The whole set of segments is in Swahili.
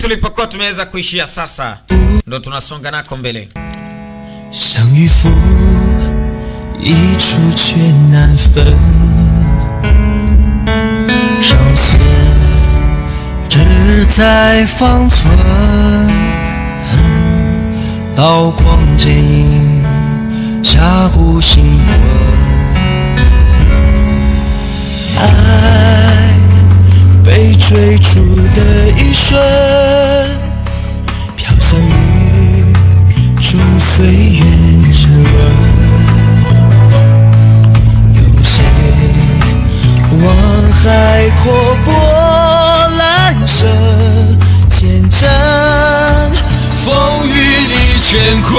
tulipokuwa tumeweza kuishia sasa ndo tunasonga nako mbele. 相遇负一处却难分，上色只在方寸，刀光剑影加固心魂，爱被追逐的一瞬，飘散于中岁月沉沦。有谁望海阔波澜生，见证风雨里乾坤，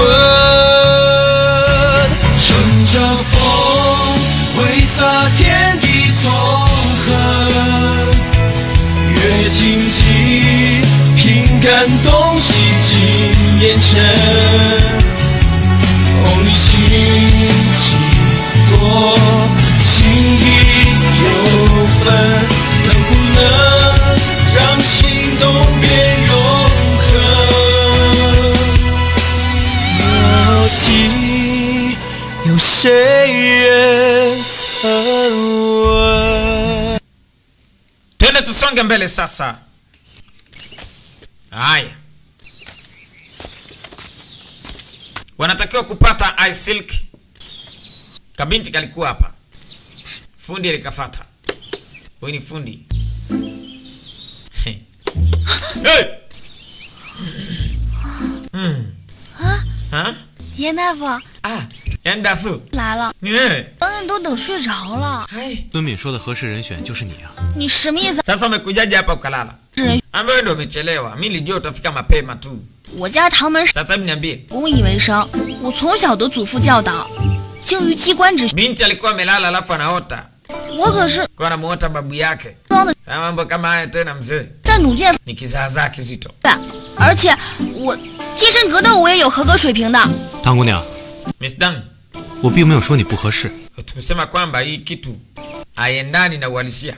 乘着风挥洒天地纵横，阅荆棘凭感动洗尽烟尘，梦里兴起多情意有分，能不能让心动变永恒？莫提有谁人曾问。 Twende tusonge mbele sasa. Haya. Wanatakiwa kupata Ice Silk. Kabinti kalikuwa hapa. Fundi alikafata. Huyu ni fundi. Hey. Ha? 严大夫 Ah, Yan Dafu 来了， Eh. 都等睡着了。 Hai. 孙敏说的合适人选就是你啊！ 你什么意思？ Sasa umekujaje hapa ukalala? 人， Ambaye ndio umechelewa. Mimi nilijua utafika mapema tu. 我家唐门 Sasa hebu niambie. 公以为生，我从小得祖父教导，精于机关之学。 Binti alikuwa amelala alafu anaota. 我可是 Kwa anamuota babu yake. 装的 Sasa mambo kama haya tena mzee. 在弩箭 Ni kizaazaa kizito. 的，而且我接身格斗我也有合格水平的。 唐姑娘， Miss Dang, 我并没有说你不合适， tusema kwamba hii kitu haiendani na uhalisia.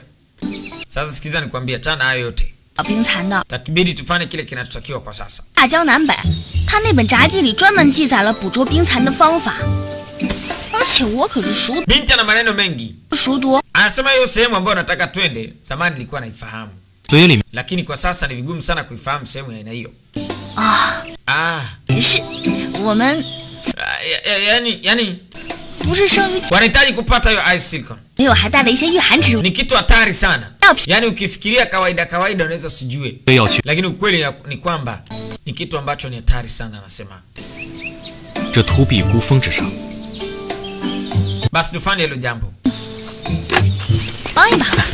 Sasa sikiza nikwambie, chana hayo yote. 冰残的 Takibidi tufanye kile kinachotakiwa kwa sasa. 大江南北，他那本札记里专门记载了捕捉冰蚕的方法，而且我可是熟 Binti ana maneno mengi. 读。 Anasema hiyo sehemu ambayo nataka twende, zamani nilikuwa naifahamu. 所以里面 Lakini kwa sasa ni vigumu sana kuifahamu sehemu ya aina hiyo. 啊， Ah, 是我们 yani 不是生于 wanahitaji kupata hiyo Ice Silk. 没有，还带了一些御寒之物。 Ni kitu hatari sana. 要 Yani ukifikiria kawaida unaweza usijue. 要去， Lakini ukweli ni kwamba ni kitu ambacho ni hatari sana anasema. 这土壁孤峰之上， Basi tufanye hilo jambo. 帮一把吧。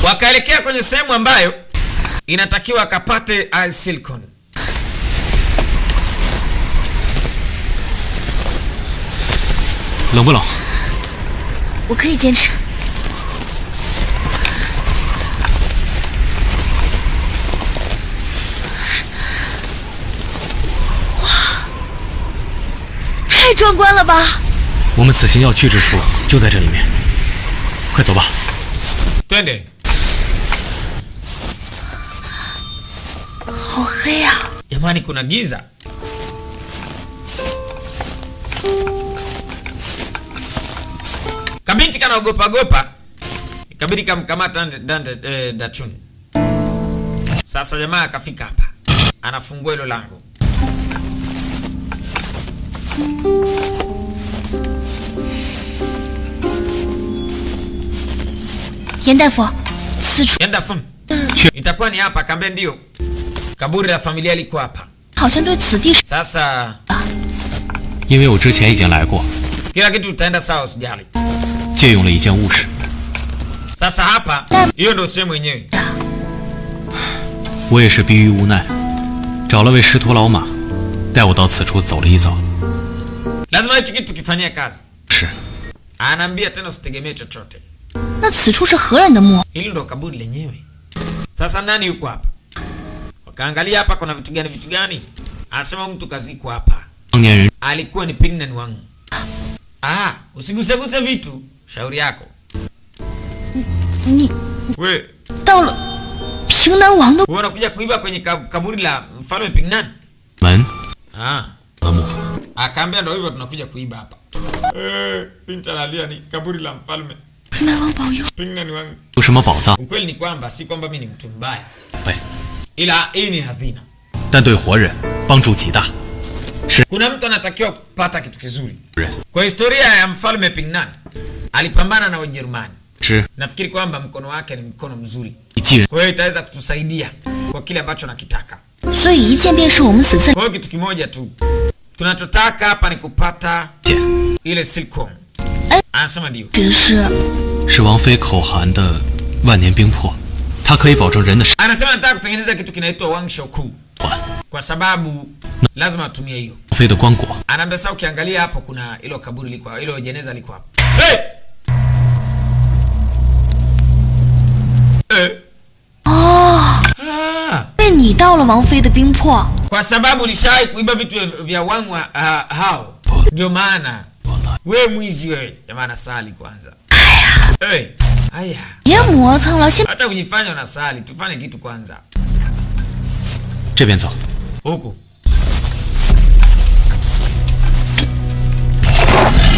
Wakaelekea kwenye sehemu ambayo inatakiwa akapate Ice Silicon. 冷不冷？ 我可以坚持。哇，太壮观了吧！ 我们此行要去之处就在这里面，快走吧。 Twende. 好黑啊！ Jamani kuna giza. Kabinti kana ogopa. Ikabidi kamkamata Dachun. Sasa jamaa akafika hapa. Anafungua hilo lango. 严大夫，此处 Yenda fun. Itakuwa ni hapa, kambe ndio. Kaburi la familia liko hapa. 好像对此地是 Sasa 因为我之前已经来过， kila kitu utaenda sawa usijali. 借用了一件物事。 Sasa hapa hiyo ndio sehemu yenyewe. 我也是逼于无奈，找了位师徒老马，带我到此处走了一遭。 Lazima hichi kitu kifanyie kazi. 是， Anaambia tena usitegemee chochote. 那此处是何人的墓？ Hili ndo kaburi lenyewe. Sasa nani yuko hapa? Wakaangalia hapa kuna vitu gani? Anasema mtu kazikwa hapa. 当年人 Alikuwa ni Pingnan Wang. Usiguse vitu. Shauri yako. 你 We, 到了平南王的 wewe unakuja kuiba kwenye kaburi la mfalme Pingnan? 门 Ah. 墓， Akaambia ndio hivyo tunakuja kuiba hapa. Binti analia ni kaburi la mfalme 平南王保佑。 Pingnan Wang. 有什么宝藏？ Ukweli ni kwamba si kwamba mimi ni mtu mbaya. 对， Ila hii ni hazina. 但对活人帮助极大。 Kuna mtu anatakiwa kupata kitu kizuri. 人 Kwa historia ya mfalme Pingnan, alipambana na Wajerumani. 是 Nafikiri kwamba mkono wake ni mkono mzuri. 一继人 Kwa hiyo itaweza kutusaidia kwa kile ambacho nakitaka. 所以一见便是我们死字。 Kwa hiyo kitu kimoja tu tunachotaka hapa ni kupata 剑， ile silkworm. Anasema ndio. 指的是 是王妃口含的万年冰魄，它可以保证人的生 Anasema nataka kutengeneza kitu kinaitwa Wang Shoku. 还。 Kwa sababu lazima atumie hiyo. 王妃的棺椁 Anaambia sasa ukiangalia hapo kuna hilo kaburi liko, hilo jeneza liko hapo. Hey!哦， 被你盗了王妃的冰魄。 Kwa sababu ulishai kuiba vitu vya Wang hao. Ndio maana wewe mwizi wewe. Jamaa sali kwanza. Hey, haya. 别磨蹭了，现 Hata kujifanya unasali, tufanye kitu kwanza. 这边走。 Huku.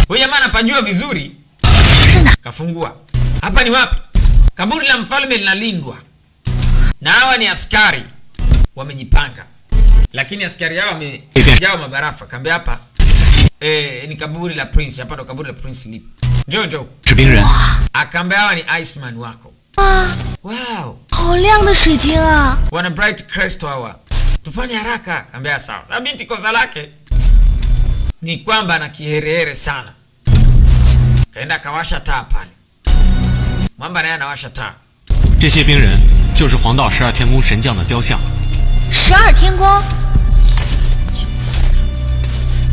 Huyu jamaa anapajua vizuri. 是哪？ Kafungua. Hapa ni wapi? Kaburi la mfalme linalindwa. Na hawa ni askari wamejipanga. Lakini askari hao wamejaa mabarafa. Kaambia hapa ni kaburi la prince. Hapa ndo kaburi la prince lipo. Njoo njoo. 士兵人 Akaambia hawa ni Iceman wako. 啊， Wow. 好亮的水晶啊！ Wana bright crystal hawa. Tufanye haraka. Kaambia sawa. Sasa binti kosa lake ni kwamba ana kiherehere sana. Kaenda akawasha taa pale. Mwamba naye anawasha taa. 这些兵人就是黄道12天宫神将的雕像。 12天宫，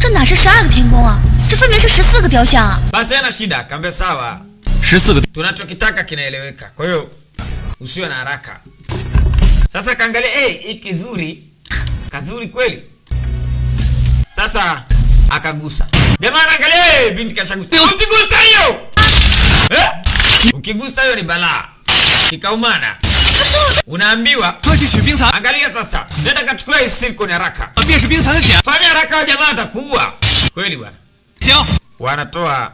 这哪是12个天宫啊？这分明是14个雕像啊！ Basi hana shida. Kaambia sawa. 14个 Tunachokitaka kinaeleweka. Kwa hiyo usiwe na haraka. Sasa kaangalia hii kizuri. Kazuri kweli. Sasa akagusa. Jamaa anaangalia binti kashagusa. Usigusa hiyo. Ukigusa hiyo ni balaa. Kikaumana. Unaambiwa 快去取冰蚕， angalia sasa. Nenda kachukua hii silkworm haraka. 便是冰蚕的茧。 Fanya haraka au jamaa atakuua. Kweli bwana. 行， Wanatoa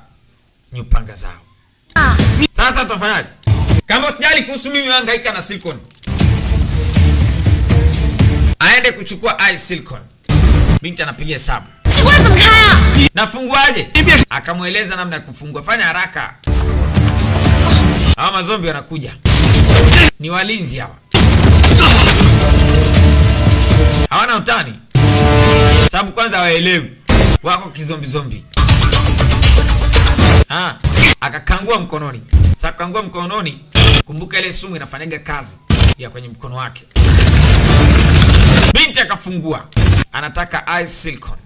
nyupanga zao. Sasa tutafanyaje? Kama usijali kuhusu mimi hangaika na silkworm. Aende kuchukua ice silkworm. Binti anapiga hesabu. 机关怎么开啊？ Nafunguaje? Akamweleza namna ya kufungua. Fanya haraka. Hawa mazombi wanakuja. Ni walinzi hawa. Hawana utani. Sababu kwanza hawaelewi. Wako kizombi zombi. Akakangua mkononi. Sasa kangua mkononi. Kumbuka ile sumu inafanyaga kazi ya kwenye mkono wake. Binti akafungua. Anataka ice silkworm.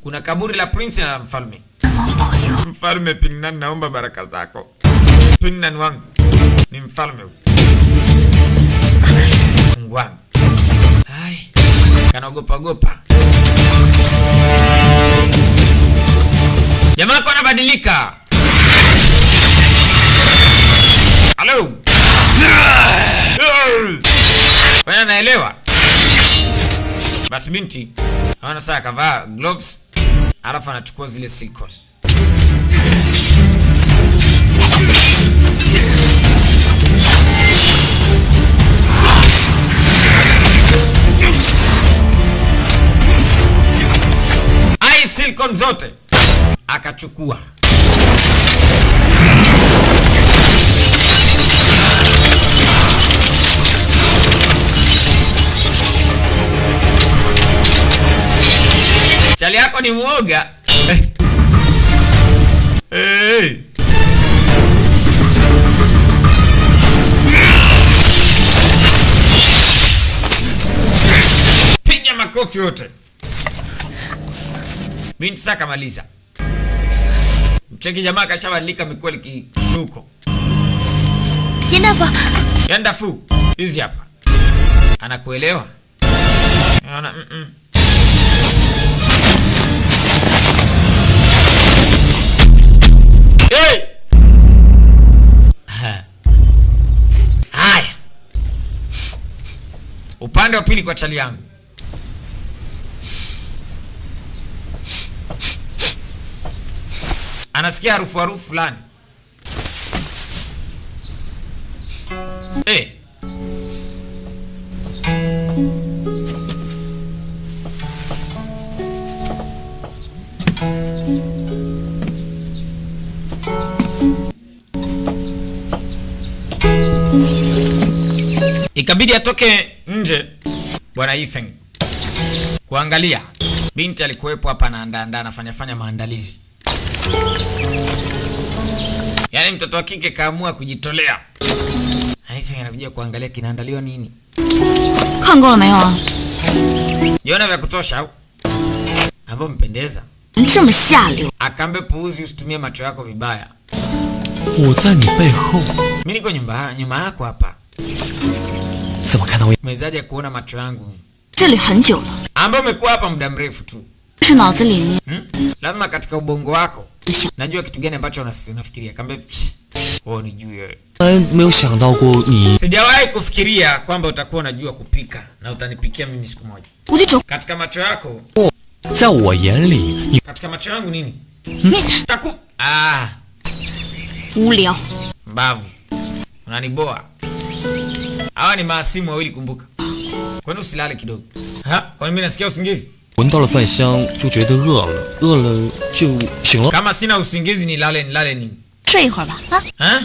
Kuna kaburi la prince na mfalme. Mfalme Pingnan, naomba baraka zako. Pingnan wangu ni mfalme. Ngwang. Hai. Kanaogopa gopa. Jamaa kwa anabadilika. Halo. Wewe naelewa. Basi binti anaona saa kavaa gloves, alafu anachukua zile silkworm. Ai silkworm zote akachukua. Chali yako ni muoga. Hey. Piga makofi yote. Binti sasa kamaliza. Mcheki jamaa kashabadilika mikweli kituko.严大夫， Yenda fu. Hizi hapa. Anakuelewa? Unaona? Hey! Haya. Upande wa pili kwa chali yangu. Anasikia harufu fulani. Eh. Ikabidi atoke nje bwana Yifeng kuangalia. Binti alikuwepo hapa na andaa anafanya maandalizi. Yaani mtoto wa kike kaamua kujitolea. Yifeng anakuja kuangalia kinaandaliwa nini. 看够了没有啊？ Jiona vya kutosha au? Hapo mpendeza. 这么下流。 Akambe puuzi, usitumie macho yako vibaya. 我在你背后， Mimi niko nyuma yako hapa. 怎么看到我？ Umewezaje kuona macho yangu? 这里很久了， Ambapo umekuwa hapa muda mrefu tu. 是脑子里面 Lazima katika ubongo wako 想 najua kitu gani ambacho unafikiria. Kambe wewe unijui wewe. 没有想到过你。 Sijawahi kufikiria kwamba utakuwa unajua kupika na utanipikia mimi siku moja. 我就走。 Katika macho yako, 在我眼里，你 katika macho yangu nini? 你 无聊。 Mbavu. Unaniboa. Hawa ni maasimu wawili kumbuka. Kwani usilale kidogo? Kwani mimi nasikia usingizi? 闻到了饭香就觉得饿了，饿了就醒了。 Kama sina usingizi nilale nini? 睡一会儿吧，啊。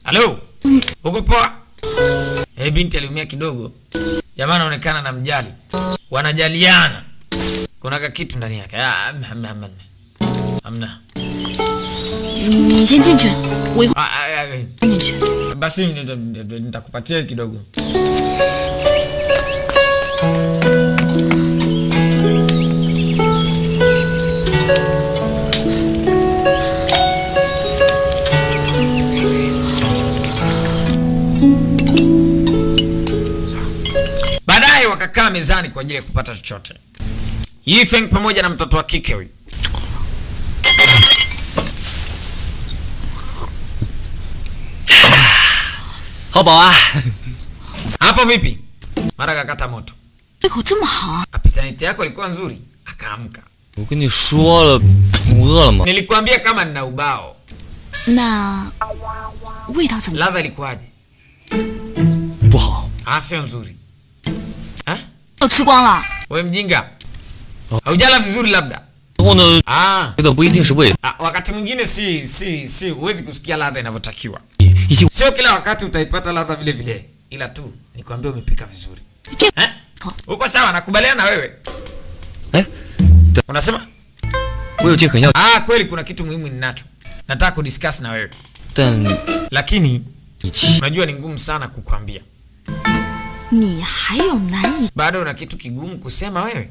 Halo. Uko poa? Binti aliumia kidogo. Jamaa anaonekana na mjali. Wanajaliana. Kuna kitu ndani yake. Hamna. 你先进去，我一会儿进去。 Basi nitakupatia kidogo. Baadaye wakakaa mezani kwa ajili ya kupata chochote. Yifeng pamoja na mtoto wa kike huyu. Hapo vipi? Mara kakata moto. 胃口这么好， Appetite yako ilikuwa nzuri, akaamka. 我跟你说了，我饿了吗？ Nilikwambia kama nina ubao. 那味道怎么？ Ladha ilikuwaje? 不好。 Sio nzuri. 都吃光了。 Wewe mjinga. Haujala vizuri labda. 然后呢， Ah, 觉得不一定是味道， wakati mwingine si huwezi kusikia ladha inavyotakiwa. 已经 Sio kila wakati utaipata ladha vile vile. Ila tu nikwambia umepika vizuri. 这 Uko sawa, nakubaliana na wewe. 哎， Unasema? 我有件很要， Kweli kuna kitu muhimu ninacho. Nataka kudiscuss na wewe. 但 Lakini 你气 unajua ni ngumu sana kukwambia. 你还有难以 Bado una kitu kigumu kusema wewe?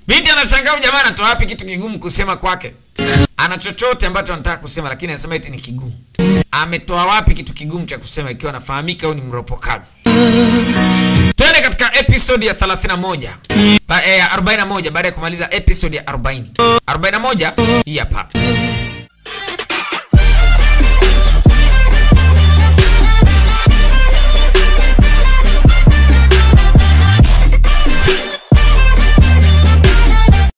Binti anashangaa jamaa anatoa wapi kitu kigumu kusema kwake? Ana chochote ambacho anataka kusema lakini anasema eti ni kigumu. Ametoa wapi kitu kigumu cha kusema ikiwa anafahamika au ni mropokaji? Twende katika episode ya 31. Ya 41 baada ya kumaliza episode ya 40. 41 hii hapa.